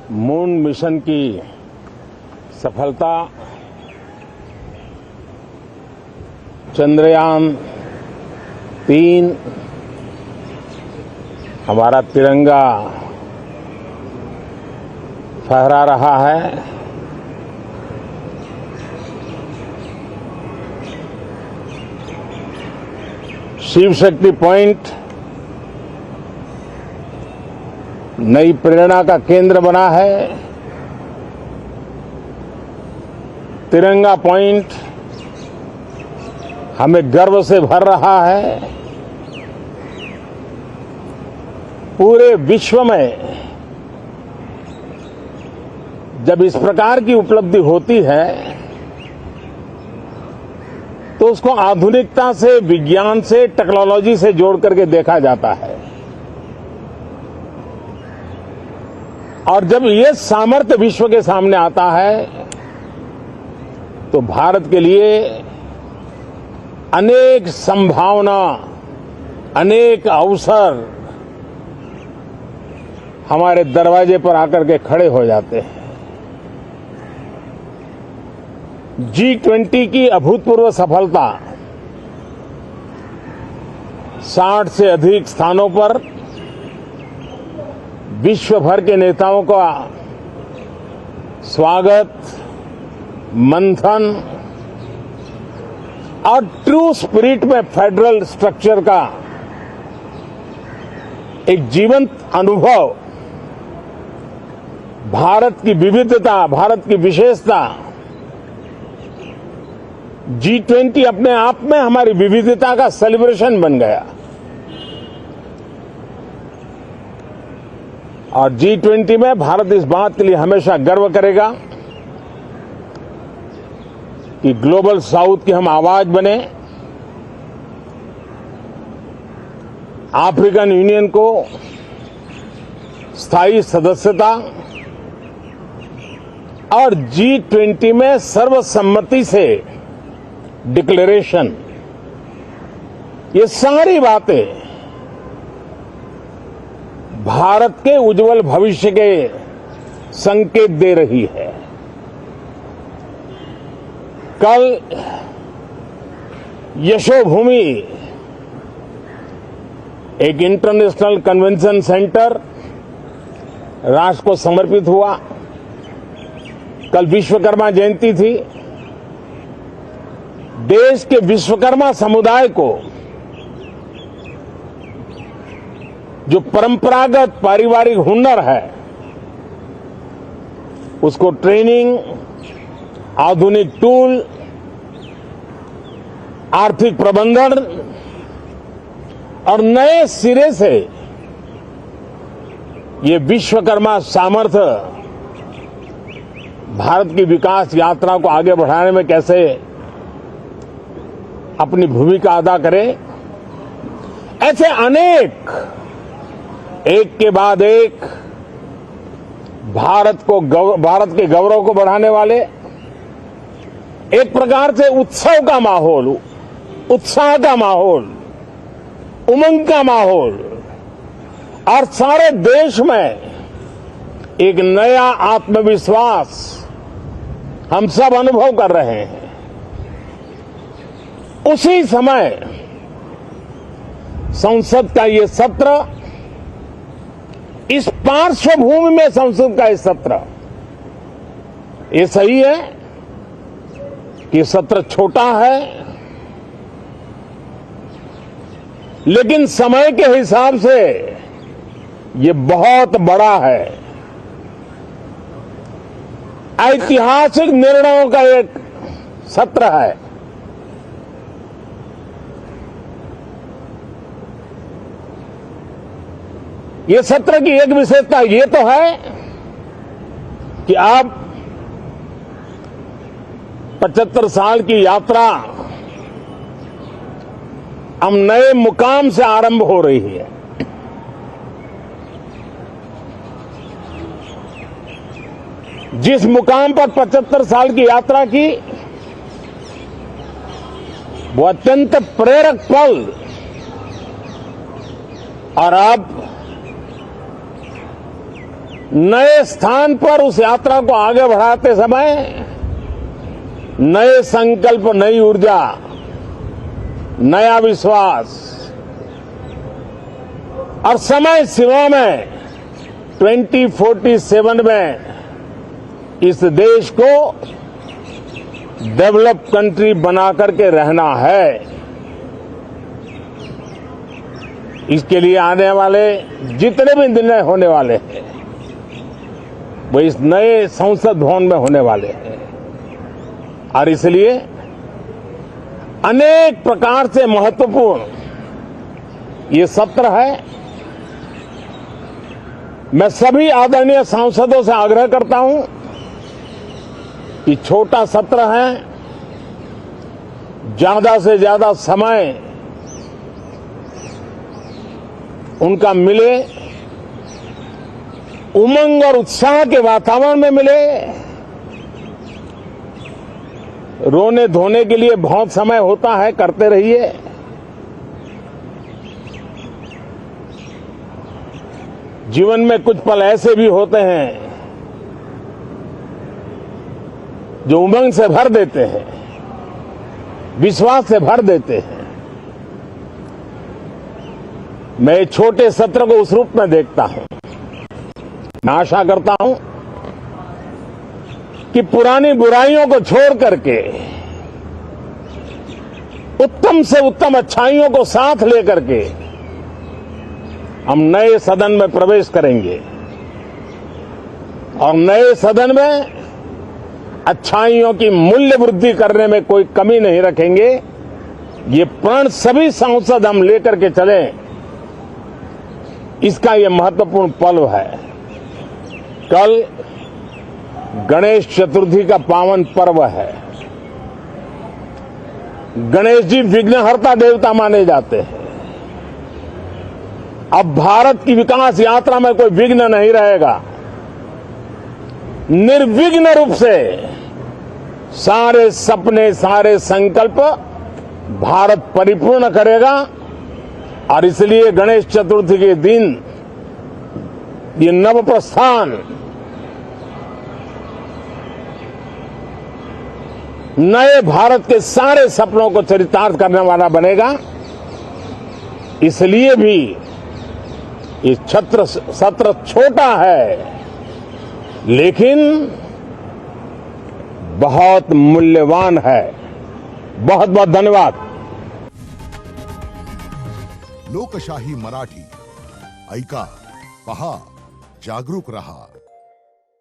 Moon mission की सफलता, चंद्रयान-3 हमारा तिरंगा फहरा रहा है। शिव शक्ति पॉइंट नई प्रेरणा का केंद्र बना है। तिरंगा पॉइंट हमें गर्व से भर रहा है। पूरे विश्व में जब इस प्रकार की उपलब्धि होती है तो उसको आधुनिकता से, विज्ञान से, टेक्नोलॉजी से जोड़ करके देखा जाता है। और जब ये सामर्थ्य विश्व के सामने आता है तो भारत के लिए अनेक संभावना, अनेक अवसर हमारे दरवाजे पर आकर के खड़े हो जाते हैं। G20 की अभूतपूर्व सफलता, 60 से अधिक स्थानों पर विश्व भर के नेताओं का स्वागत, मंथन और ट्रू स्पिरिट में फेडरल स्ट्रक्चर का एक जीवंत अनुभव, भारत की विविधता, भारत की विशेषता। G20 अपने आप में हमारी विविधता का सेलिब्रेशन बन गया। और G20 में भारत इस बात के लिए हमेशा गर्व करेगा कि ग्लोबल साउथ की हम आवाज बने। अफ्रीकन यूनियन को स्थायी सदस्यता और G20 में सर्वसम्मति से डिक्लेरेशन, ये सारी बातें भारत के उज्जवल भविष्य के संकेत दे रही है। कल यशोभूमि एक इंटरनेशनल कन्वेंशन सेंटर राष्ट्र को समर्पित हुआ। कल विश्वकर्मा जयंती थी। देश के विश्वकर्मा समुदाय को जो परंपरागत पारिवारिक हुनर है उसको ट्रेनिंग, आधुनिक टूल, आर्थिक प्रबंधन और नए सिरे से ये विश्वकर्मा सामर्थ्य भारत की विकास यात्रा को आगे बढ़ाने में कैसे अपनी भूमिका अदा करे। ऐसे अनेक, एक के बाद एक भारत के गौरव को बढ़ाने वाले, एक प्रकार से उत्सव का माहौल, उत्साह का माहौल, उमंग का माहौल और सारे देश में एक नया आत्मविश्वास हम सब अनुभव कर रहे हैं। उसी समय संसद का ये सत्र, इस पार्श्वभूमि में संसद का ये सत्र, ये सही है कि सत्र छोटा है, लेकिन समय के हिसाब से ये बहुत बड़ा है। ऐतिहासिक निर्णयों का एक सत्र है। ये सत्र की एक विशेषता ये तो है कि अब 75 साल की यात्रा हम नए मुकाम से आरंभ हो रही है। जिस मुकाम पर 75 साल की यात्रा की, वो अत्यंत प्रेरक पल, और अब नए स्थान पर उस यात्रा को आगे बढ़ाते समय नए संकल्प, नई ऊर्जा, नया विश्वास और समय सीमा में 2047 में इस देश को डेवलप कंट्री बना करके रहना है। इसके लिए आने वाले जितने भी निर्णय होने वाले हैं वो इस नए संसद भवन में होने वाले हैं और इसलिए अनेक प्रकार से महत्वपूर्ण ये सत्र है। मैं सभी आदरणीय सांसदों से आग्रह करता हूं कि छोटा सत्र है, ज्यादा से ज्यादा समय उनका मिले, उमंग और उत्साह के वातावरण में मिले। रोने धोने के लिए बहुत समय होता है, करते रहिए। जीवन में कुछ पल ऐसे भी होते हैं जो उमंग से भर देते हैं, विश्वास से भर देते हैं। मैं इस छोटे सत्र को उस रूप में देखता हूं। मैं आशा करता हूं कि पुरानी बुराइयों को छोड़ करके उत्तम से उत्तम अच्छाइयों को साथ लेकर के हम नए सदन में प्रवेश करेंगे और नए सदन में अच्छाइयों की मूल्य वृद्धि करने में कोई कमी नहीं रखेंगे। ये प्रण सभी सांसद हम लेकर के चले, इसका ये महत्वपूर्ण पल है। कल गणेश चतुर्थी का पावन पर्व है। गणेश जी विघ्नहर्ता देवता माने जाते हैं। अब भारत की विकास यात्रा में कोई विघ्न नहीं रहेगा। निर्विघ्न रूप से सारे सपने, सारे संकल्प भारत परिपूर्ण करेगा और इसलिए गणेश चतुर्थी के दिन ये नव प्रस्थान नए भारत के सारे सपनों को चरितार्थ करने वाला बनेगा। इसलिए भी ये सत्र छोटा है लेकिन बहुत मूल्यवान है। बहुत बहुत धन्यवाद। लोकशाही मराठी ऐका, पहा, जागरूक रहा।